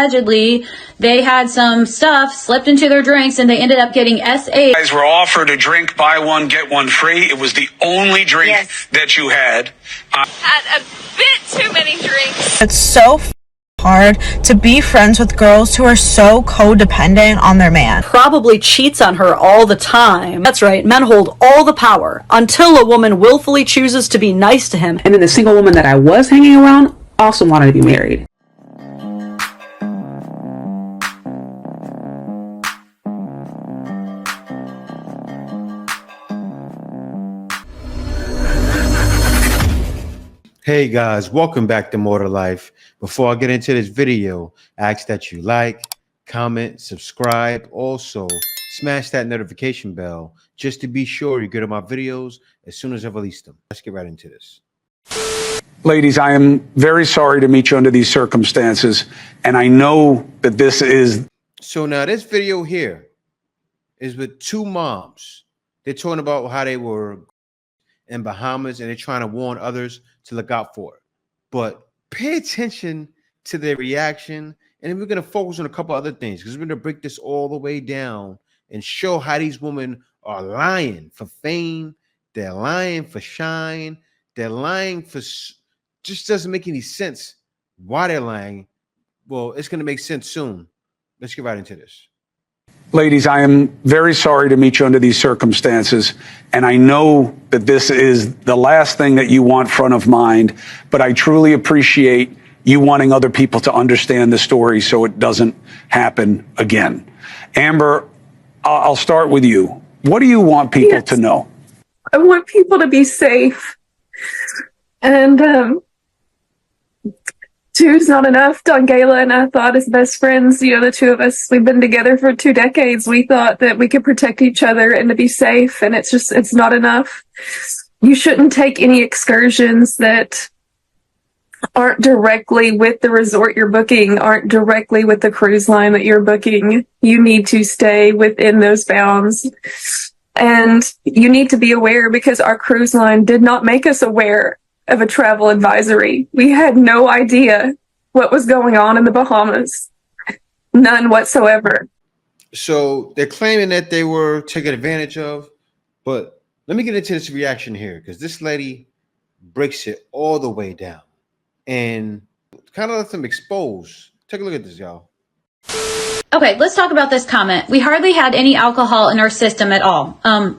allegedly they had some stuff slipped into their drinks and they ended up getting SA. Guys were offered a drink, buy one, get one free. It was the only drink that you had. Had a bit too many drinks. It's so hard to be friends with girls who are so codependent on their man. Probably cheats on her all the time. That's right, men hold all the power until a woman willfully chooses to be nice to him. And then the single woman that I was hanging around also wanted to be married. Hey guys, welcome back to More to Life. Before I get into this video, I ask that you like, comment, subscribe. Also, smash that notification bell just to be sure you get my videos as soon as I release them. Let's get right into this. Ladies, I am very sorry to meet you under these circumstances, and I know that this is... So now this video here is with two moms. They're talking about how they were in Bahamas and they're trying to warn others to look out for it. But pay attention to their reaction, and then we're going to focus on a couple other things because we're going to break this all the way down and show how these women are lying for fame, they're lying for shine, they're lying for... Just doesn't make any sense why they're lying. Well, it's going to make sense soon. Let's get right into this. Ladies, I am very sorry to meet you under these circumstances, and I know that this is the last thing that you want front of mind, but I truly appreciate you wanting other people to understand the story so it doesn't happen again. Amber, I'll start with you. What do you want people to know? I want people to be safe. And two's not enough. Dongela and I thought as best friends, the two of us, we've been together for 2 decades. We thought that we could protect each other and to be safe. And it's not enough. You shouldn't take any excursions that aren't directly with the resort you're booking, aren't directly with the cruise line that you're booking. You need to stay within those bounds. And you need to be aware because our cruise line did not make us aware of a travel advisory. We had no idea what was going on in the Bahamas. None whatsoever. So they're claiming that they were taken advantage of, but let me get into this reaction here because this lady breaks it all the way down and kind of lets them expose. Take a look at this, y'all. Okay, let's talk about this comment. We hardly had any alcohol in our system at all.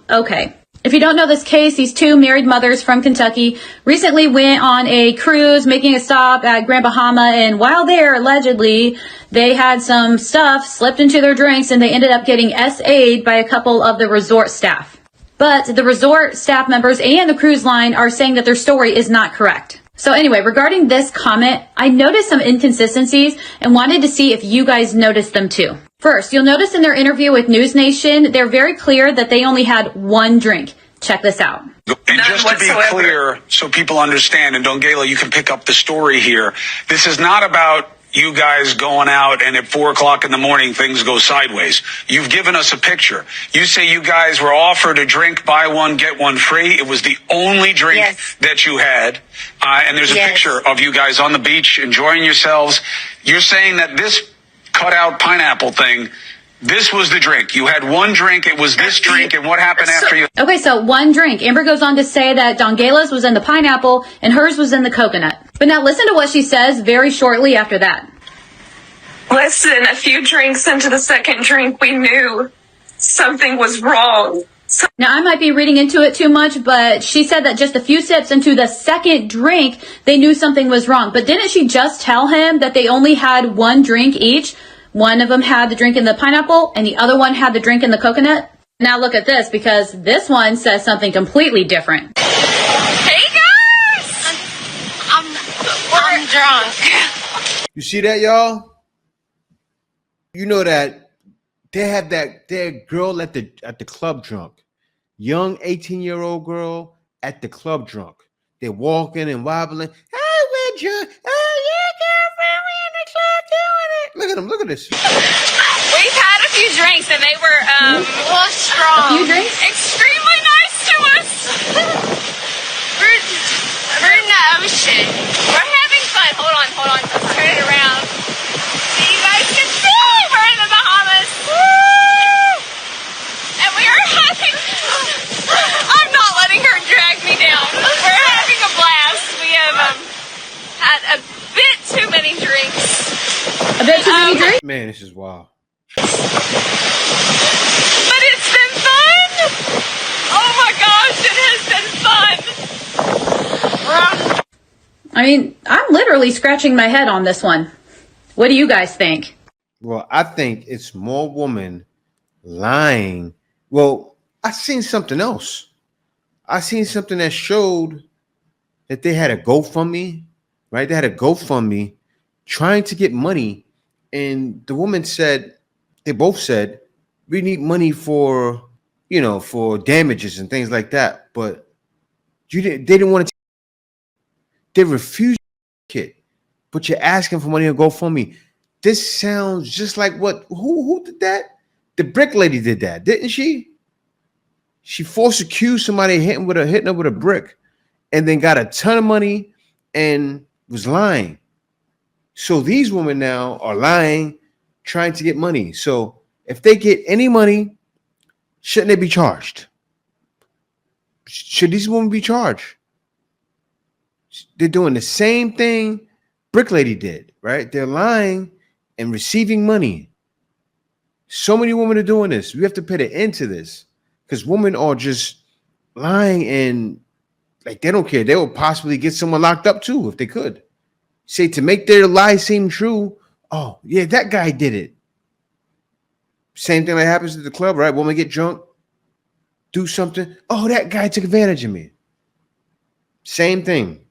Okay. If you don't know this case, these two married mothers from Kentucky recently went on a cruise, making a stop at Grand Bahama, and while there, allegedly, they had some stuff slipped into their drinks and they ended up getting SA'd by a couple of the resort staff. But the resort staff members and the cruise line are saying that their story is not correct. So anyway, regarding this comment, I noticed some inconsistencies and wanted to see if you guys noticed them too. First, you'll notice in their interview with News Nation, they're very clear that they only had one drink. Check this out. And just to be clear, so people understand, and Dongela, you can pick up the story here. This is not about you guys going out and at 4 o'clock in the morning, things go sideways. You've given us a picture. You say you guys were offered a drink, buy one, get one free. It was the only drink that you had. And there's a picture of you guys on the beach enjoying yourselves. You're saying that this cutout pineapple thing, this was the drink. You had one drink. It was this drink. And what happened after you? Okay, so one drink. Amber goes on to say that Dongela's was in the pineapple and hers was in the coconut. But now listen to what she says very shortly after that. Listen, a few drinks into the second drink, we knew something was wrong. Now, I might be reading into it too much, but she said that just a few sips into the second drink, they knew something was wrong. But didn't she just tell him that they only had one drink each? One of them had the drink in the pineapple and the other one had the drink in the coconut. Now look at this, because this one says something completely different. Hey guys! I'm drunk. You see that, y'all? You know that they have their girl at the club drunk. Young 18-year-old girl at the club drunk. They're walking and wobbling. Hey, we're drunk. Oh, yeah, girlfriend, we in the club doing it. Look at them. Look at this. We've had a few drinks and they were strong. A few drinks? Extremely nice to us. we're in the ocean. We're having fun. Hold on. Turn it around. See, you guys A bit too many drinks? Man, this is wild. But it's been fun. Oh my gosh, it has been fun. I mean, I'm literally scratching my head on this one. What do you guys think? Well, I think it's more women lying. Well, I seen something else. I seen something that showed that they had a GoFundMe, right? They had a GoFundMe trying to get money. And the woman said, they both said, we need money for, for damages and things like that. But they didn't want to. They refused to take it. But you're asking for money to GoFundMe. This sounds just like what? Who did that? The brick lady did that, didn't she? She false accused somebody hitting her with a brick, and then got a ton of money and was lying. So these women now are lying, trying to get money. So if they get any money, shouldn't they be charged? Should these women be charged? They're doing the same thing Brick Lady did, right? They're lying and receiving money. So many women are doing this. We have to put an end to this because women are just lying and like they don't care. They will possibly get someone locked up too if they could. Say to make their lie seem true. Oh, yeah, that guy did it. Same thing that happens at the club, right? Woman get drunk, do something. Oh, that guy took advantage of me. Same thing.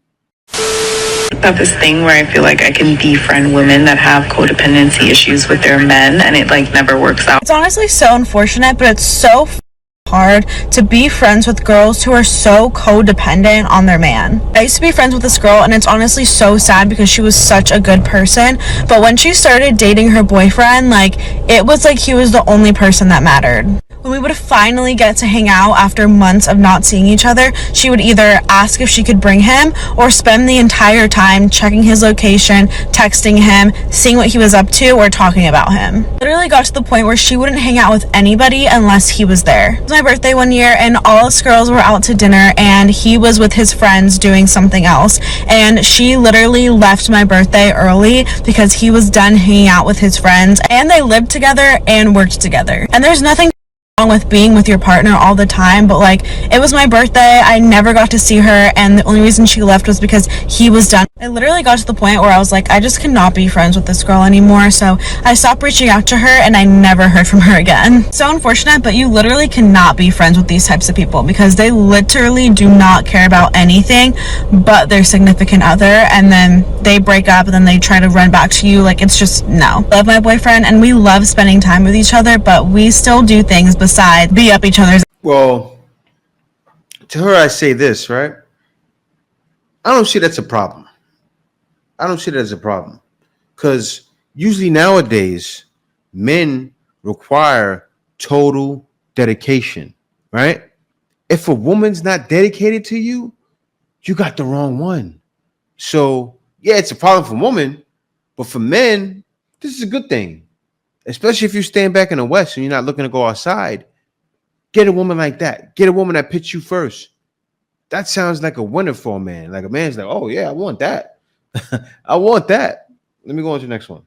I have this thing where I feel like I can befriend women that have codependency issues with their men, and it like never works out. It's honestly so unfortunate, but it's so hard to be friends with girls who are so codependent on their man. I used to be friends with this girl, and it's honestly so sad because she was such a good person, but when she started dating her boyfriend, like it was like he was the only person that mattered. When we would finally get to hang out after months of not seeing each other, she would either ask if she could bring him or spend the entire time checking his location, texting him, seeing what he was up to, or talking about him. Literally got to the point where she wouldn't hang out with anybody unless he was there. It was my birthday one year and all us girls were out to dinner and he was with his friends doing something else, and she literally left my birthday early because he was done hanging out with his friends, and they lived together and worked together. And there's nothing wrong with being with your partner all the time, but like it was my birthday, I never got to see her, and the only reason she left was because he was done. I literally got to the point where I was like, I just cannot be friends with this girl anymore, so I stopped reaching out to her and I never heard from her again. So unfortunate, but you literally cannot be friends with these types of people because they literally do not care about anything but their significant other, and then they break up and then they try to run back to you. Like it's just no. I love my boyfriend and we love spending time with each other, but we still do things besides be up each other's. Well, to her, I say this, right? I don't see that's a problem. I don't see that as a problem because usually nowadays men require total dedication, right? If a woman's not dedicated to you, you got the wrong one. So yeah, it's a problem for women, but for men, this is a good thing. Especially if you're staying back in the West and you're not looking to go outside. Get a woman like that. Get a woman that puts you first. That sounds like a winner for a man. Like a man's like, oh yeah, I want that. I want that. Let me go on to the next one.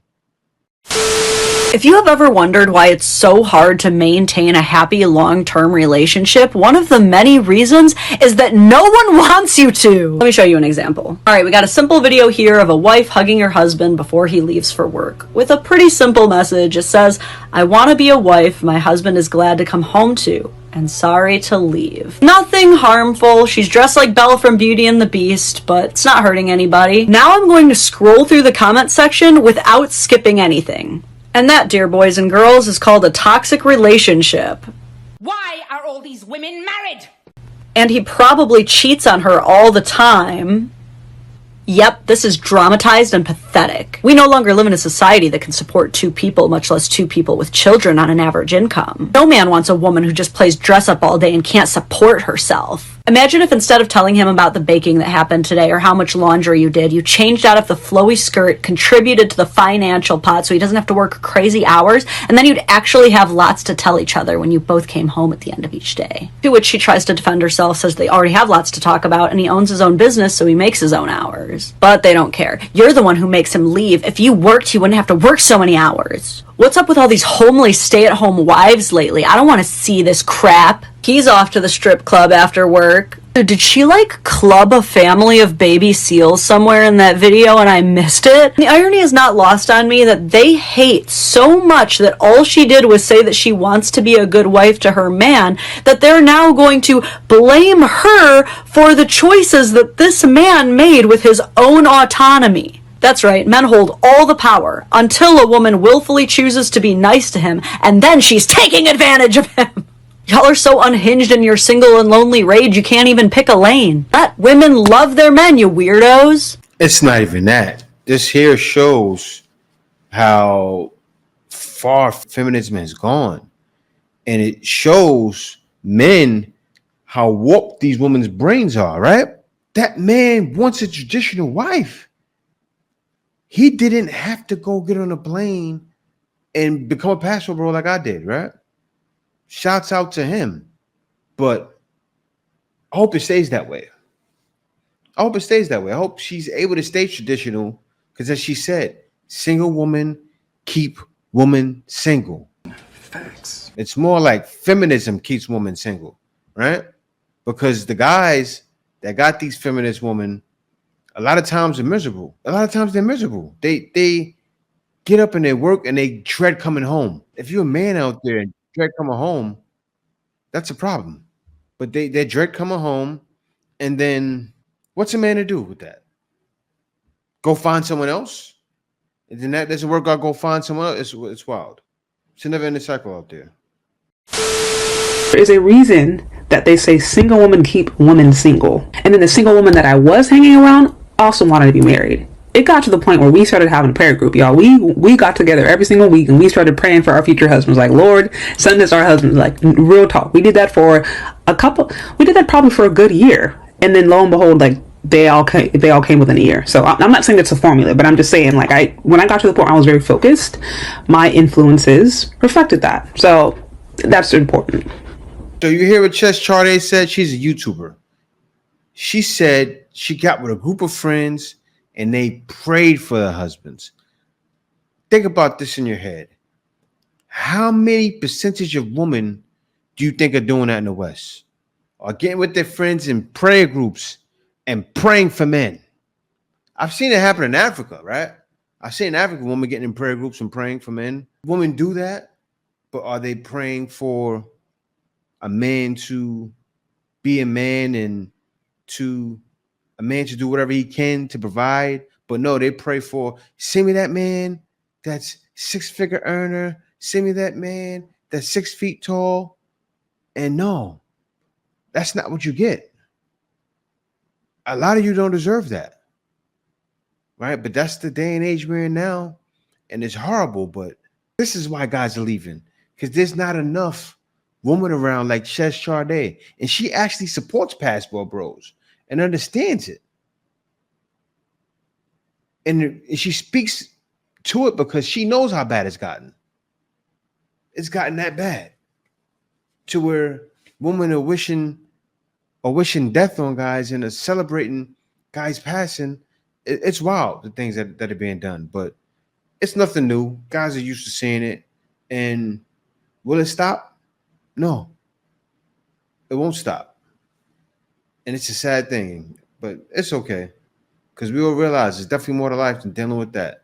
If you have ever wondered why it's so hard to maintain a happy long-term relationship, one of the many reasons is that no one wants you to. Let me show you an example. All right, we got a simple video here of a wife hugging her husband before he leaves for work with a pretty simple message. It says, I want to be a wife my husband is glad to come home to, and sorry to leave. Nothing harmful. She's dressed like Belle from Beauty and the Beast, but it's not hurting anybody. Now I'm going to scroll through the comment section without skipping anything. And that, dear boys and girls, is called a toxic relationship. Why are all these women married? And he probably cheats on her all the time. Yep, this is dramatized and pathetic. We no longer live in a society that can support two people, much less two people with children on an average income. No man wants a woman who just plays dress up all day and can't support herself. Imagine if instead of telling him about the baking that happened today or how much laundry you did, you changed out of the flowy skirt, contributed to the financial pot so he doesn't have to work crazy hours, and then you'd actually have lots to tell each other when you both came home at the end of each day. To which she tries to defend herself, says they already have lots to talk about, and he owns his own business, so he makes his own hours. But they don't care. You're the one who makes him leave. If you worked, he wouldn't have to work so many hours. What's up with all these homely stay-at-home wives lately? I don't want to see this crap. He's off to the strip club after work. Did she, like, club a family of baby seals somewhere in that video and I missed it? The irony is not lost on me that they hate so much that all she did was say that she wants to be a good wife to her man, that they're now going to blame her for the choices that this man made with his own autonomy. That's right, men hold all the power until a woman willfully chooses to be nice to him, and then she's taking advantage of him. Y'all are so unhinged in your single and lonely rage you can't even pick a lane. Let women love their men, you weirdos. It's not even that. This here shows how far feminism has gone. And it shows men how warped these women's brains are, right? That man wants a traditional wife. He didn't have to go get on a plane and become a passport bro like I did, right? Shouts out to him. But I hope it stays that way. I hope it stays that way. I hope she's able to stay traditional because, as she said, single woman keep woman single. Facts. It's more like feminism keeps women single, right? Because the guys that got these feminist women, a lot of times they're miserable. A lot of times they're miserable. They get up and they work and they dread coming home. If you're a man out there and dread coming home, that's a problem. But they dread coming home, and then what's a man to do with that? Go find someone else? And then that doesn't work out, go find someone else. It's wild. It's a never-ending cycle out there. There is a reason that they say single women keep women single. And then the single woman that I was hanging around also wanted to be married. It got to the point where we started having a prayer group, y'all. We got together every single week and we started praying for our future husbands. Like, Lord, send us our husbands. Like, real talk. We did that for we did that probably for a good year. And then lo and behold, like, they all came within a year. So I'm not saying it's a formula, but I'm just saying, like, when I got to the point I was very focused, my influences reflected that. So that's important. So you hear what Chess Charday said? She's a YouTuber. She said she got with a group of friends and they prayed for their husbands. Think about this in your head. How many percentage of women do you think are doing that in the West? Are getting with their friends in prayer groups and praying for men? I've seen it happen in Africa, right? I've seen African women getting in prayer groups and praying for men. Women do that, but are they praying for a man to be a man and to a man to do whatever he can to provide? But no, they pray for, send me that man that's 6-figure earner. Send me that man that's 6 feet tall. And no, that's not what you get. A lot of you don't deserve that, right? But that's the day and age we're in now. And it's horrible, but this is why guys are leaving, because there's not enough woman around like Chess Charday. And she actually supports Passport Bros and understands it. And she speaks to it because she knows how bad it's gotten. It's gotten that bad to where women are wishing death on guys and are celebrating guys passing. It's wild, the things that are being done, but it's nothing new. Guys are used to seeing it. And will it stop? No, it won't stop. And it's a sad thing, but it's okay, because we will realize there's definitely more to life than dealing with that.